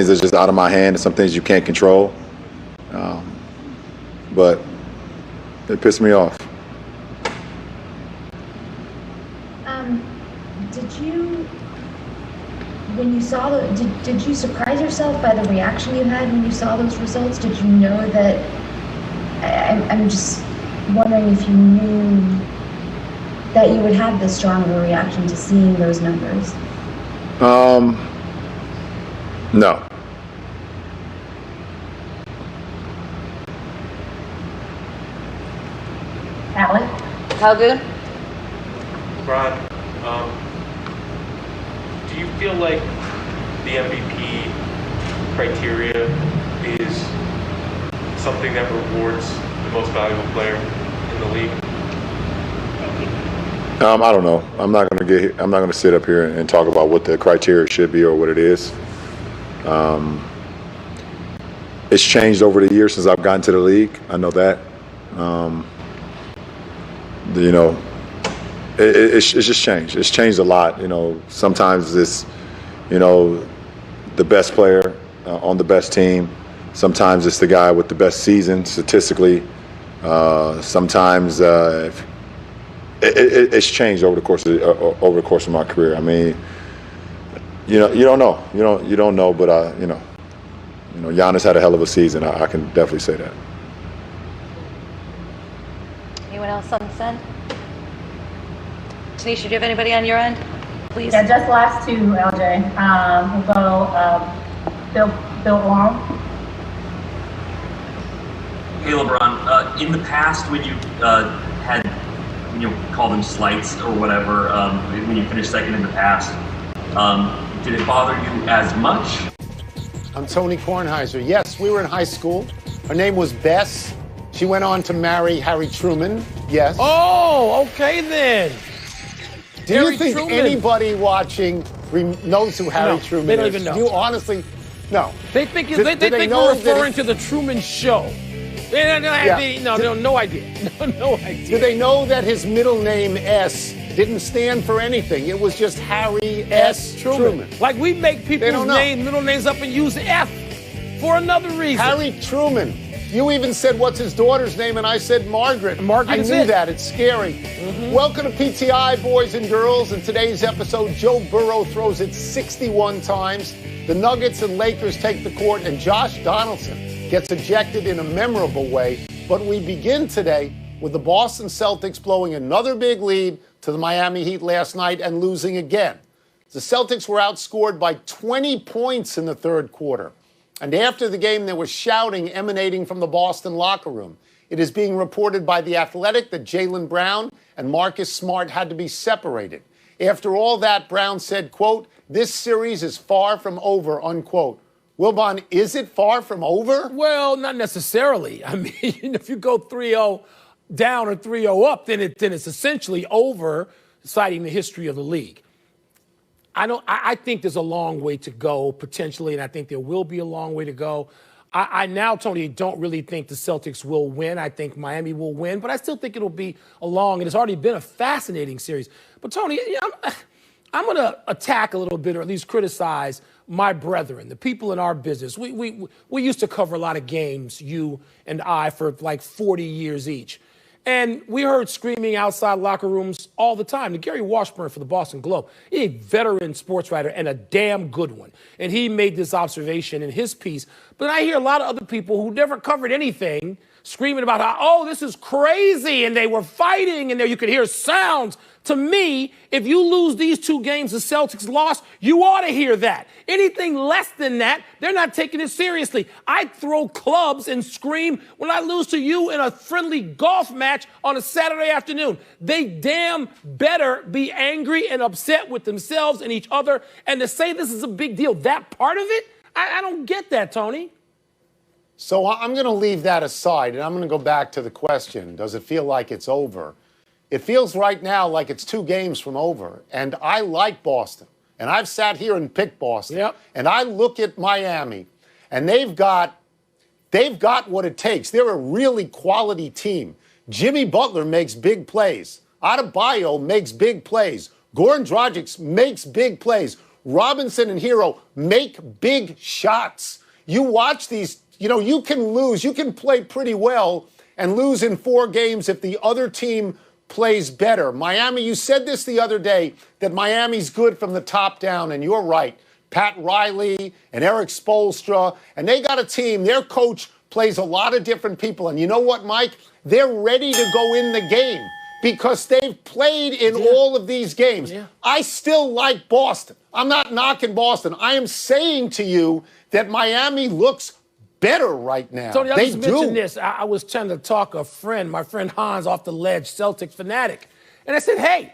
that's just out of my hand and some things you can't control. But it pissed me off. When you saw did you surprise yourself by the reaction you had when you saw those results? Did you know that? I'm just wondering if you knew that you would have this strong of a reaction to seeing those numbers. No. Alan? How good? LeBron, do you feel like the MVP criteria is something that rewards the most valuable player in the league? I don't know. I'm not gonna sit up here and talk about what the criteria should be or what it is. It's changed over the years since I've gotten to the league. I know that. It's just changed. It's changed a lot. Sometimes it's, the best player on the best team. Sometimes it's the guy with the best season statistically. Sometimes it's changed over the course of my career. I mean, you don't know. You don't know, but Giannis had a hell of a season. I can definitely say that. Anyone else on this end? Tanisha, do you have anybody on your end? Please. Yeah, just last two, LJ. We'll go Wilbon. Hey, LeBron. In the past, when you had, call them slights or whatever, when you finished second in the past, did it bother you as much? I'm Tony Kornheiser. Yes, we were in high school. Her name was Bess. She went on to marry Harry Truman. Yes. Oh, okay then. Do you think anybody watching knows who Harry Truman is? They don't even know. You honestly, no. They think we're referring to the Truman Show. They have no idea. No idea. Do they know that his middle name S didn't stand for anything? It was just Harry S. Truman. Like we make people's middle names up and use F for another reason. Harry Truman. You even said, what's his daughter's name? And I said, Margaret. Margaret I knew that. It's scary. Mm-hmm. Welcome to PTI, boys and girls. In today's episode, Joe Burrow throws it 61 times. The Nuggets and Lakers take the court, and Josh Donaldson gets ejected in a memorable way. But we begin today with the Boston Celtics blowing another big lead to the Miami Heat last night and losing again. The Celtics were outscored by 20 points in the third quarter. And after the game, there was shouting emanating from the Boston locker room. It is being reported by The Athletic that Jaylen Brown and Marcus Smart had to be separated. After all that, Brown said, quote, "This series is far from over," unquote. Wilbon, is it far from over? Well, not necessarily. I mean, if you go 3-0 down or 3-0 up, then it's essentially over, citing the history of the league. I think there's a long way to go, potentially, and I think there will be a long way to go. I now, Tony, don't really think the Celtics will win. I think Miami will win, but I still think it'll be a long, and it's already been a fascinating series. But, Tony, I'm going to attack a little bit, or at least criticize my brethren, the people in our business. We used to cover a lot of games, you and I, for like 40 years each. And we heard screaming outside locker rooms all the time. Gary Washburn for the Boston Globe, he's a veteran sports writer and a damn good one. And he made this observation in his piece. But I hear a lot of other people who never covered anything screaming about how, oh, this is crazy, and they were fighting, and there you could hear sounds. To me, if you lose these two games the Celtics lost, you ought to hear that. Anything less than that, they're not taking it seriously. I throw clubs and scream when I lose to you in a friendly golf match on a Saturday afternoon. They damn better be angry and upset with themselves and each other. And to say this is a big deal, that part of it, I don't get that, Tony. So I'm going to leave that aside, and I'm going to go back to the question, does it feel like it's over? It feels right now like it's 2 games from over, and I like Boston. And I've sat here and picked Boston. Yep. And I look at Miami, and they've got what it takes. They're a really quality team. Jimmy Butler makes big plays. Adebayo makes big plays. Goran Dragic makes big plays. Robinson and Hero make big shots. You watch these, you can lose. You can play pretty well and lose in 4 games if the other team plays better. Miami, you said this the other day, that Miami's good from the top down, and you're right. Pat Riley and Eric Spoelstra, and they got a team. Their coach plays a lot of different people. And you know what, Mike? They're ready to go in the game because they've played in all of these games. Yeah. I still like Boston. I'm not knocking Boston. I am saying to you that Miami looks better right now. Tony, I they just do. mentioned this. I was trying to talk my friend Hans off the ledge, Celtic fanatic. And I said, hey,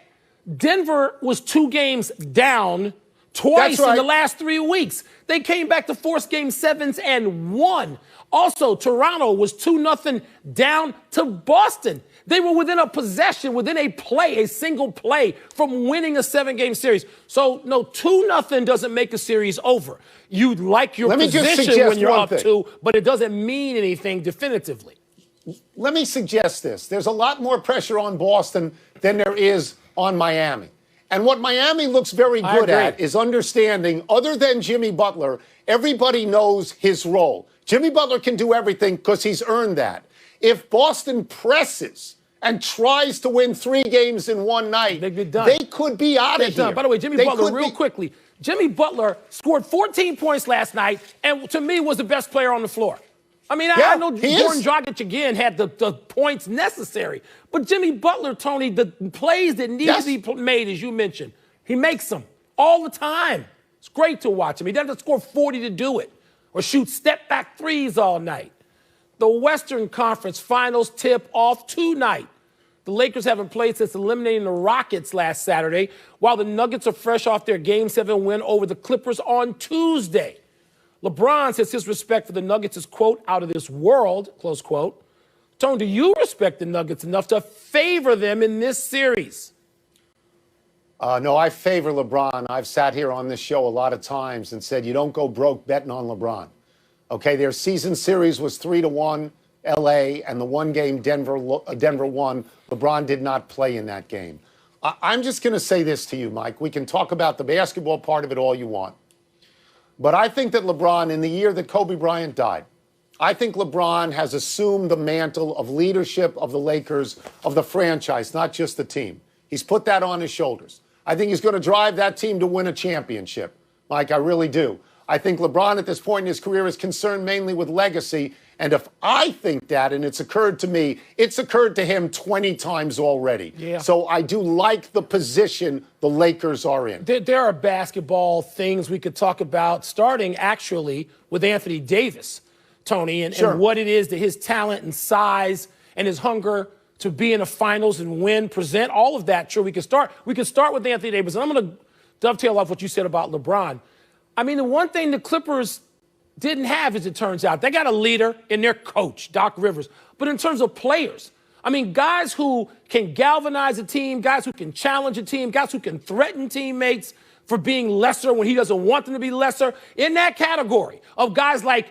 Denver was 2 games down twice in the last 3 weeks. They came back to force game 7s and won. Also, Toronto was 2-0 down to Boston. They were within a possession, within a single play from winning a 7-game series. So, no, 2-0 doesn't make a series over. You like your position when you're up 2, but it doesn't mean anything definitively. Let me suggest this. There's a lot more pressure on Boston than there is on Miami. And what Miami looks very good at is understanding, other than Jimmy Butler, everybody knows his role. Jimmy Butler can do everything because he's earned that. If Boston presses and tries to win 3 games in one night, they could be out of here. By the way, Jimmy Butler, real quickly, Jimmy Butler scored 14 points last night and, to me, was the best player on the floor. I mean, I know Goran Dragic, again, had the points necessary. But Jimmy Butler, Tony, the plays that need to be made, as you mentioned, he makes them all the time. It's great to watch him. He doesn't score 40 to do it or shoot step-back threes all night. The Western Conference Finals tip off tonight. The Lakers haven't played since eliminating the Rockets last Saturday, while the Nuggets are fresh off their Game 7 win over the Clippers on Tuesday. LeBron says his respect for the Nuggets is, quote, out of this world, close quote. Tone, do you respect the Nuggets enough to favor them in this series? No, I favor LeBron. I've sat here on this show a lot of times and said you don't go broke betting on LeBron. Okay, their season series was 3-1 L.A., and the 1 game Denver won. LeBron did not play in that game. I'm just going to say this to you, Mike. We can talk about the basketball part of it all you want. But I think that LeBron, in the year that Kobe Bryant died, I think LeBron has assumed the mantle of leadership of the Lakers, of the franchise, not just the team. He's put that on his shoulders. I think he's going to drive that team to win a championship. Mike, I really do. I think LeBron at this point in his career is concerned mainly with legacy. And if I think that, and it's occurred to me, it's occurred to him 20 times already. Yeah. So I do like the position the Lakers are in. There are basketball things we could talk about, starting actually with Anthony Davis, Tony, and what it is that his talent and size and his hunger to be in the finals and win, present, all of that. Sure, we can start with Anthony Davis. And I'm going to dovetail off what you said about LeBron. I mean, the one thing the Clippers didn't have, as it turns out, they got a leader in their coach, Doc Rivers. But in terms of players, I mean, guys who can galvanize a team, guys who can challenge a team, guys who can threaten teammates for being lesser when he doesn't want them to be lesser, in that category of guys like,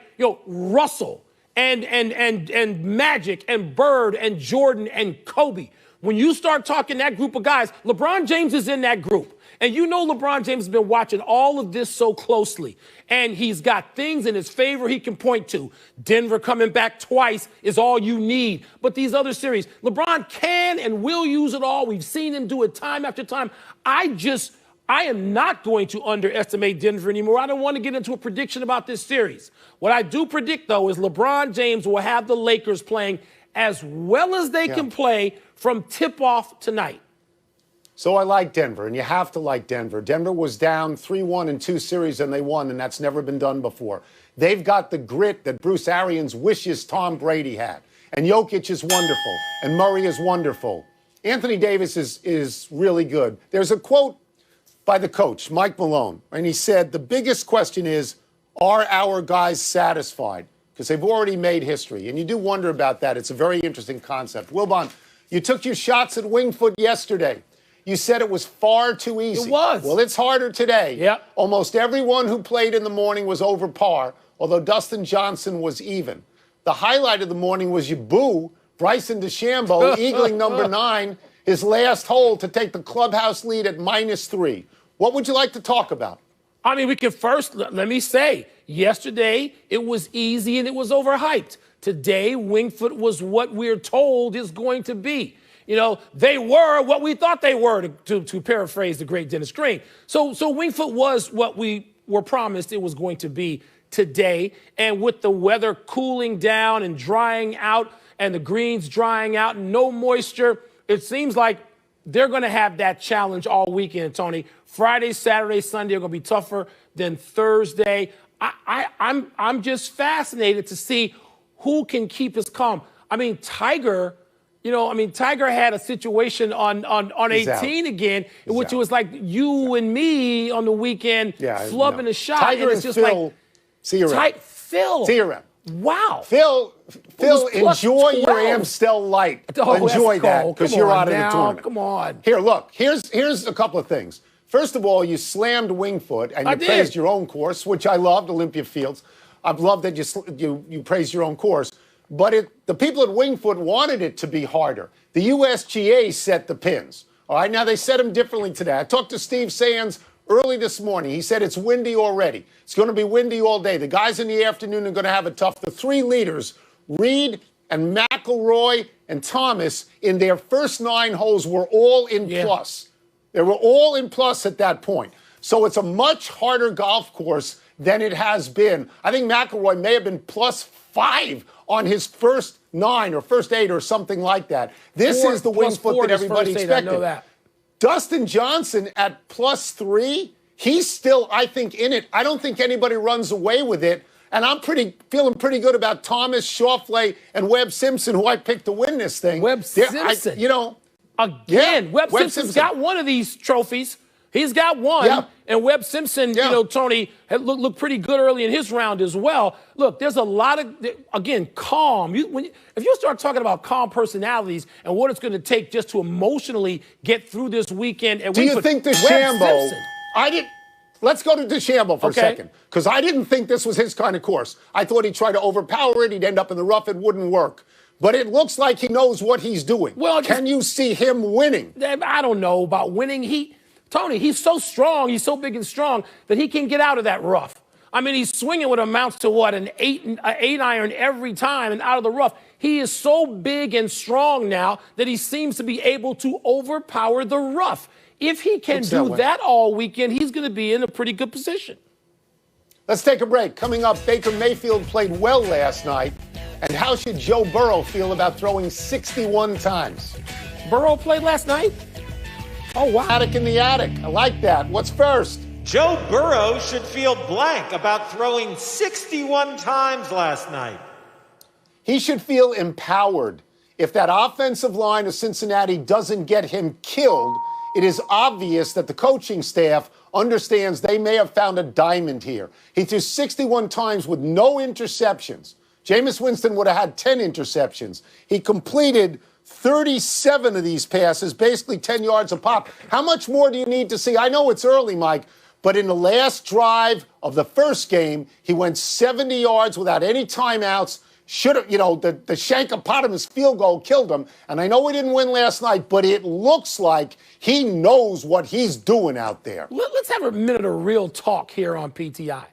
Russell and Magic and Bird and Jordan and Kobe. When you start talking that group of guys, LeBron James is in that group. And LeBron James has been watching all of this so closely. And he's got things in his favor he can point to. Denver coming back twice is all you need. But these other series, LeBron can and will use it all. We've seen him do it time after time. I am not going to underestimate Denver anymore. I don't want to get into a prediction about this series. What I do predict, though, is LeBron James will have the Lakers playing as well as they can play from tip-off tonight. So I like Denver, and you have to like Denver. Denver was down 3-1 in 2 series, and they won, and that's never been done before. They've got the grit that Bruce Arians wishes Tom Brady had. And Jokic is wonderful, and Murray is wonderful. Anthony Davis is really good. There's a quote by the coach, Mike Malone, and he said, the biggest question is, are our guys satisfied? Because they've already made history. And you do wonder about that. It's a very interesting concept. Wilbon, you took your shots at Wingfoot yesterday. You said it was far too easy. It was. Well, it's harder today. Yep. Almost everyone who played in the morning was over par, although Dustin Johnson was even. The highlight of the morning was your boo, Bryson DeChambeau, eagling number 9, his last hole to take the clubhouse lead at -3. What would you like to talk about? I mean, we can first, let me say, yesterday it was easy and it was overhyped. Today, Wingfoot was what we're told is going to be. You know, they were what we thought they were, to paraphrase the great Dennis Green. So Wingfoot was what we were promised it was going to be today. And with the weather cooling down and drying out and the greens drying out and no moisture, it seems like they're going to have that challenge all weekend, Tony. Friday, Saturday, Sunday are going to be tougher than Thursday. I'm just fascinated to see who can keep us calm. I mean, Tiger had a situation on 18 again, in which it was like you and me on the weekend flubbing a shot. Tiger and it's and just Phil, like see you around. Phil. See you around. Wow. Your Amstel Light. Oh, enjoy that because you're out of the now. tournament. Come on. Here, look. Here's a couple of things. First of all, you slammed Wingfoot and you praised your own course, which I loved, Olympia Fields. I've loved that you praised your own course. But the people at Wingfoot wanted it to be harder. The USGA set the pins. All right, now they set them differently today. I talked to Steve Sands early this morning. He said it's windy already. It's going to be windy all day. The guys in the afternoon are going to have it tough. The three leaders, Reed and McIlroy and Thomas, in their first 9 holes were all in plus. They were all in plus at that point. So it's a much harder golf course than it has been. I think McIlroy may have been +5 on his first 9 or first 8 or something like that. This is the Wingfoot that everybody expected. I know that. Dustin Johnson at +3, he's still, I think, in it. I don't think anybody runs away with it. And I'm feeling pretty good about Thomas, Schauffele, and Webb Simpson, who I picked to win this thing. Webb Simpson. Webb Simpson's got one of these trophies. He's got one. Yeah. And Webb Simpson, Tony, had looked pretty good early in his round as well. Look, there's a lot of, again, calm. If you start talking about calm personalities and what it's going to take just to emotionally get through this weekend. Do you think DeChambeau, let's go to DeChambeau for a second, because I didn't think this was his kind of course. I thought he'd try to overpower it. He'd end up in the rough. It wouldn't work. But it looks like he knows what he's doing. Well, can you see him winning? I don't know about winning. Tony, he's so strong, he's so big and strong that he can get out of that rough. I mean, he's swinging what amounts to an 8 iron every time and out of the rough. He is so big and strong now that he seems to be able to overpower the rough. If he can do that all weekend, he's going to be in a pretty good position. Let's take a break. Coming up, Baker Mayfield played well last night. And how should Joe Burrow feel about throwing 61 times? Burrow played last night? Oh, wow. Attic in the attic. I like that. What's first? Joe Burrow should feel blank about throwing 61 times last night. He should feel empowered. If that offensive line of Cincinnati doesn't get him killed, it is obvious that the coaching staff understands they may have found a diamond here. He threw 61 times with no interceptions. Jameis Winston would have had 10 interceptions. He completed 37 of these passes, basically 10 yards a pop. How much more do you need to see? I know it's early, Mike, but in the last drive of the first game, he went 70 yards without any timeouts. Should have, the Shankopotamus field goal killed him. And I know we didn't win last night, but it looks like he knows what he's doing out there. Let's have a minute of real talk here on PTI.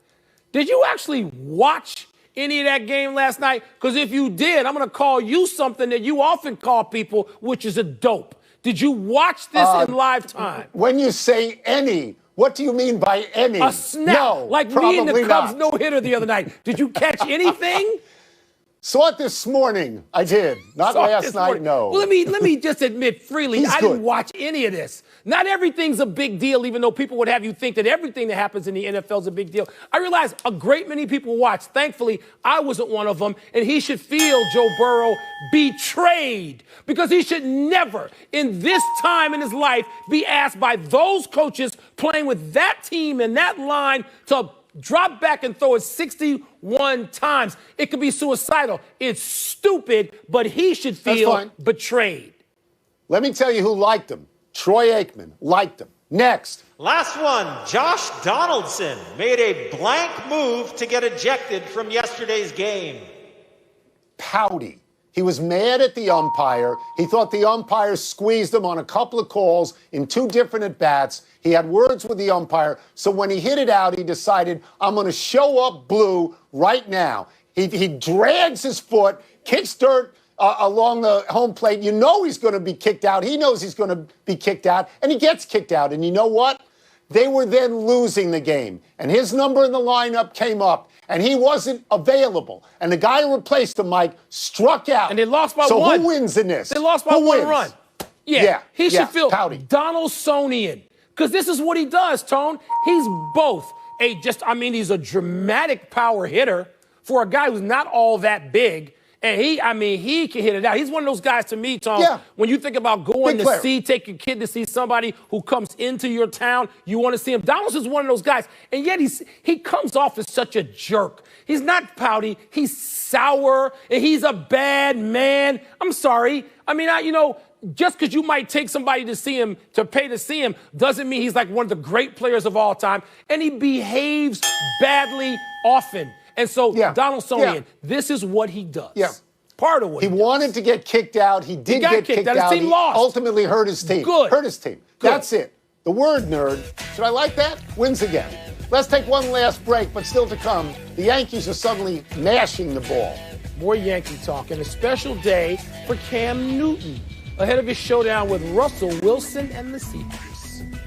Did you actually watch any of that game last night? Because if you did, I'm going to call you something that you often call people, which is a dope. Did you watch this in live time? When you say any, what do you mean by any? A snap. No, like me and the Cubs no-hitter the other night. Did you catch anything? Saw it this morning. I did. Not last night, no. Well, let me just admit freely, I didn't watch any of this. Not everything's a big deal, even though people would have you think that everything that happens in the NFL is a big deal. I realize a great many people watch. Thankfully, I wasn't one of them, and he should feel, Joe Burrow, betrayed, because he should never, in this time in his life, be asked by those coaches playing with that team and that line to drop back and throw it 61 times. It could be suicidal. It's stupid, but he should feel betrayed. Let me tell you who liked him. Troy Aikman liked him. Next. Last one, Josh Donaldson made a blank move to get ejected from yesterday's game. Pouty. He was mad at the umpire. He thought the umpire squeezed him on a couple of calls in 2 different at-bats. He had words with the umpire. So when he hit it out, he decided, I'm going to show up blue right now. He drags his foot, kicks dirt along the home plate. You know he's going to be kicked out. He knows he's going to be kicked out, and he gets kicked out. And you know what? They were then losing the game, and his number in the lineup came up, and he wasn't available. And the guy who replaced him, Mike, struck out. And they lost by one. So who wins in this? They lost by one run. Yeah. He should feel pouty. Donaldsonian, because this is what he does, Tone. He's both he's a dramatic power hitter for a guy who's not all that big. And he can hit it out. He's one of those guys to me, Tom. Yeah. When you think about going take your kid to see somebody who comes into your town, you want to see him. Donaldson's one of those guys. And yet he comes off as such a jerk. He's not pouty. He's sour. And he's a bad man. I'm sorry. Just because you might take somebody to pay to see him, doesn't mean he's like one of the great players of all time. And he behaves badly often. And so, Donaldsonian, this is what he does. Yeah. Part of what he wanted to get kicked out. He did get kicked out. His team lost. Ultimately hurt his team. Good. Hurt his team. Good. That's it. The word nerd, should I like that? Wins again. Let's take one last break, but still to come, the Yankees are suddenly mashing the ball. More Yankee talk, and a special day for Cam Newton ahead of his showdown with Russell Wilson and the Seahawks.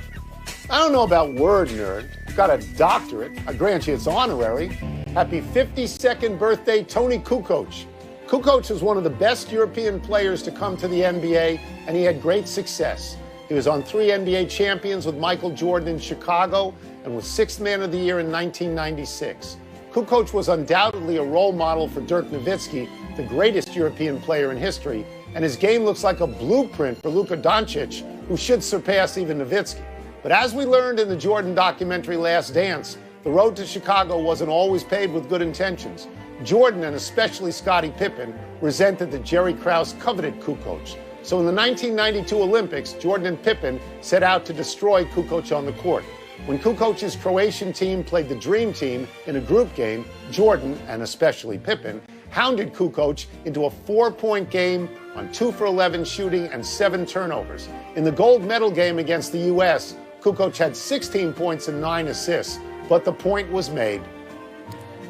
I don't know about word nerd. Got a doctorate. I grant you it's honorary. Happy 52nd birthday, Tony Kukoc. Kukoc was one of the best European players to come to the NBA, and he had great success. He was on 3 NBA champions with Michael Jordan in Chicago and was 6th man of the year in 1996. Kukoc was undoubtedly a role model for Dirk Nowitzki, the greatest European player in history, and his game looks like a blueprint for Luka Doncic, who should surpass even Nowitzki. But as we learned in the Jordan documentary Last Dance, the road to Chicago wasn't always paved with good intentions. Jordan, and especially Scottie Pippen, resented that Jerry Krause coveted Kukoc. So in the 1992 Olympics, Jordan and Pippen set out to destroy Kukoc on the court. When Kukoc's Croatian team played the Dream Team in a group game, Jordan, and especially Pippen, hounded Kukoc into a 4-point game on 2 for 11 shooting and 7 turnovers. In the gold medal game against the U.S., Kukoc had 16 points and 9 assists. But the point was made.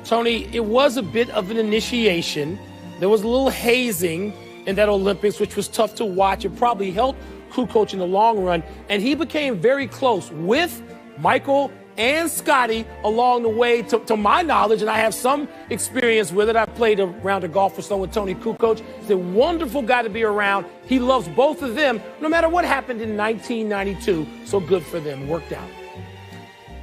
Tony, it was a bit of an initiation. There was a little hazing in that Olympics, which was tough to watch. It probably helped Kukoc in the long run. And he became very close with Michael and Scotty along the way, to my knowledge, and I have some experience with it. I've played a round of golf or so with Tony Kukoc. He's a wonderful guy to be around. He loves both of them, no matter what happened in 1992. So good for them. Worked out.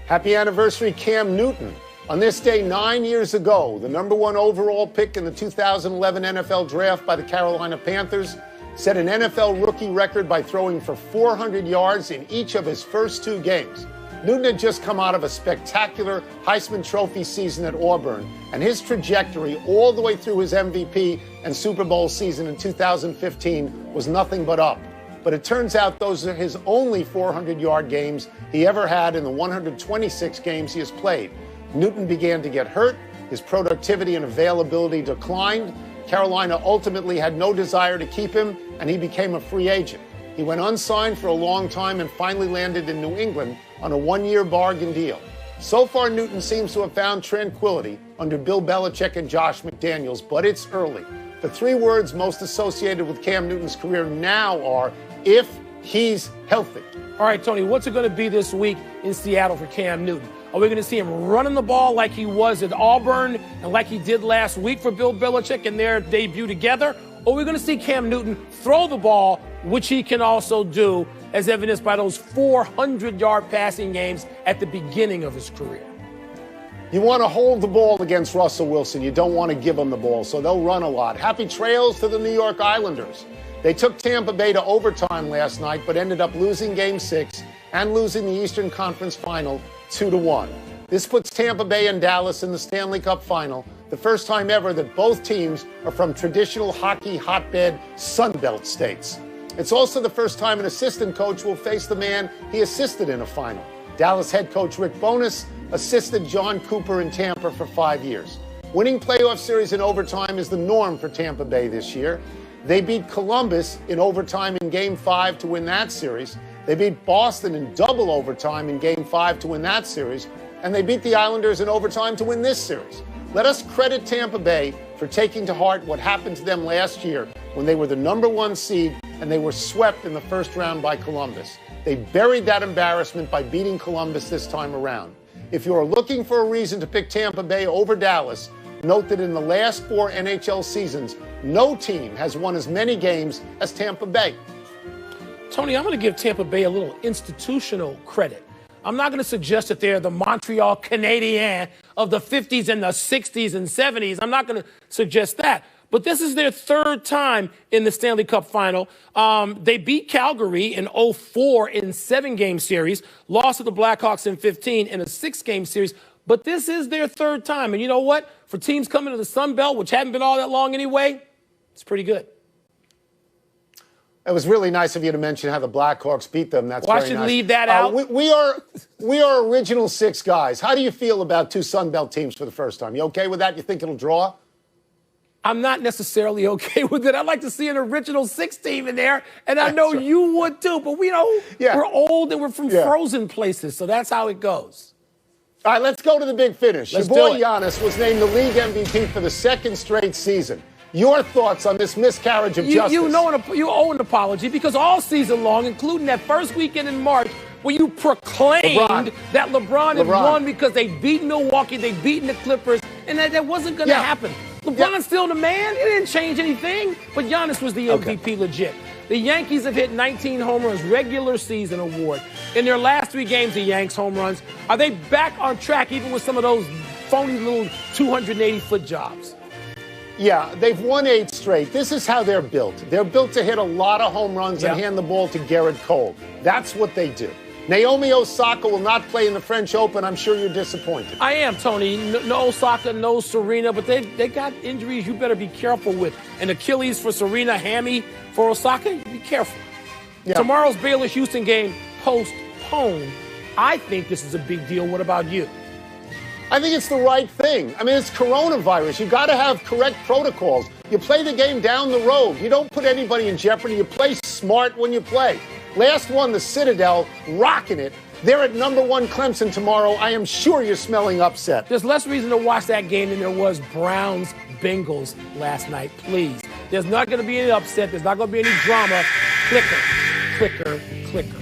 Happy anniversary, Cam Newton. On this day 9 years ago, the #1 overall pick in the 2011 NFL Draft by the Carolina Panthers set an NFL rookie record by throwing for 400 yards in each of his first 2 games. Newton had just come out of a spectacular Heisman Trophy season at Auburn, and his trajectory all the way through his MVP and Super Bowl season in 2015 was nothing but up. But it turns out those are his only 400-yard games he ever had in the 126 games he has played. Newton began to get hurt. His productivity and availability declined. Carolina ultimately had no desire to keep him, and he became a free agent. He went unsigned for a long time and finally landed in New England on a 1-year bargain deal. So far, Newton seems to have found tranquility under Bill Belichick and Josh McDaniels, but it's early. The 3 words most associated with Cam Newton's career now are, if he's healthy. All right, Tony, what's it going to be this week in Seattle for Cam Newton? Are we going to see him running the ball like he was at Auburn and like he did last week for Bill Belichick in their debut together? Or are we going to see Cam Newton throw the ball, which he can also do, as evidenced by those 400-yard passing games at the beginning of his career? You want to hold the ball against Russell Wilson. You don't want to give him the ball, so they'll run a lot. Happy trails to the New York Islanders. They took Tampa Bay to overtime last night, but ended up losing Game 6 and losing the Eastern Conference Final 2-1. This puts Tampa Bay and Dallas in the Stanley Cup Final, the first time ever that both teams are from traditional hockey hotbed Sunbelt states. It's also the first time an assistant coach will face the man he assisted in a final. Dallas head coach Rick Bowness assisted John Cooper in Tampa for 5 years. Winning playoff series in overtime is the norm for Tampa Bay this year. They beat Columbus in overtime in Game 5 to win that series. They beat Boston in double overtime in Game 5 to win that series. And they beat the Islanders in overtime to win this series. Let us credit Tampa Bay for taking to heart what happened to them last year when they were the #1 seed and they were swept in the first round by Columbus. They buried that embarrassment by beating Columbus this time around. If you're looking for a reason to pick Tampa Bay over Dallas, note that in the last 4 NHL seasons, no team has won as many games as Tampa Bay. Tony, I'm going to give Tampa Bay a little institutional credit. I'm not going to suggest that they're the Montreal Canadiens of the 50s and the 60s and 70s. I'm not going to suggest that. But this is their 3rd time in the Stanley Cup final. They beat Calgary in 2004 in 7-game series, lost to the Blackhawks in 15 in a 6-game series. But this is their 3rd time. And you know what? For teams coming to the Sun Belt, which haven't been all that long anyway, it's pretty good. It was really nice of you to mention how the Blackhawks beat them. That's well, very I should nice. leave that out. We are original 6 guys. How do you feel about 2 Sun Belt teams for the first time? You okay with that? You think it'll draw? I'm not necessarily okay with it. I'd like to see an original 6 team in there, and I know you would too. But we're old and we're from frozen places, so that's how it goes. All right, let's go to the big finish. Let's Your boy Giannis was named the league MVP for the 2nd straight season. Your thoughts on this miscarriage of justice? You owe an apology because all season long, including that first weekend in March, where you proclaimed that LeBron had won because they beat Milwaukee, they beat the Clippers, and that wasn't going to happen. LeBron's still the man. It didn't change anything, but Giannis was the MVP legit. The Yankees have hit 19 home runs, regular season award. In their last 3 games, the Yanks home runs. Are they back on track even with some of those phony little 280-foot jobs? Yeah, they've won 8 straight. This is how they're built. They're built to hit a lot of home runs and hand the ball to Garrett Cole. That's what they do. Naomi Osaka will not play in the French Open. I'm sure you're disappointed. I am, Tony. No Osaka, no Serena, but they got injuries you better be careful with. An Achilles for Serena, hammy for Osaka, be careful. Yeah. Tomorrow's Baylor-Houston game postponed. I think this is a big deal. What about you? I think it's the right thing. I mean, it's coronavirus. You got to have correct protocols. You play the game down the road. You don't put anybody in jeopardy. You play smart when you play. Last one, the Citadel, rocking it. They're at #1 Clemson tomorrow. I am sure you're smelling upset. There's less reason to watch that game than there was Browns-Bengals last night. Please. There's not going to be any upset. There's not going to be any drama. Clicker, clicker, clicker.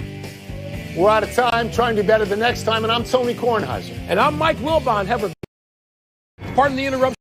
We're out of time. Try and do better the next time. And I'm Tony Kornheiser. And I'm Mike Wilbon. Pardon the interruption.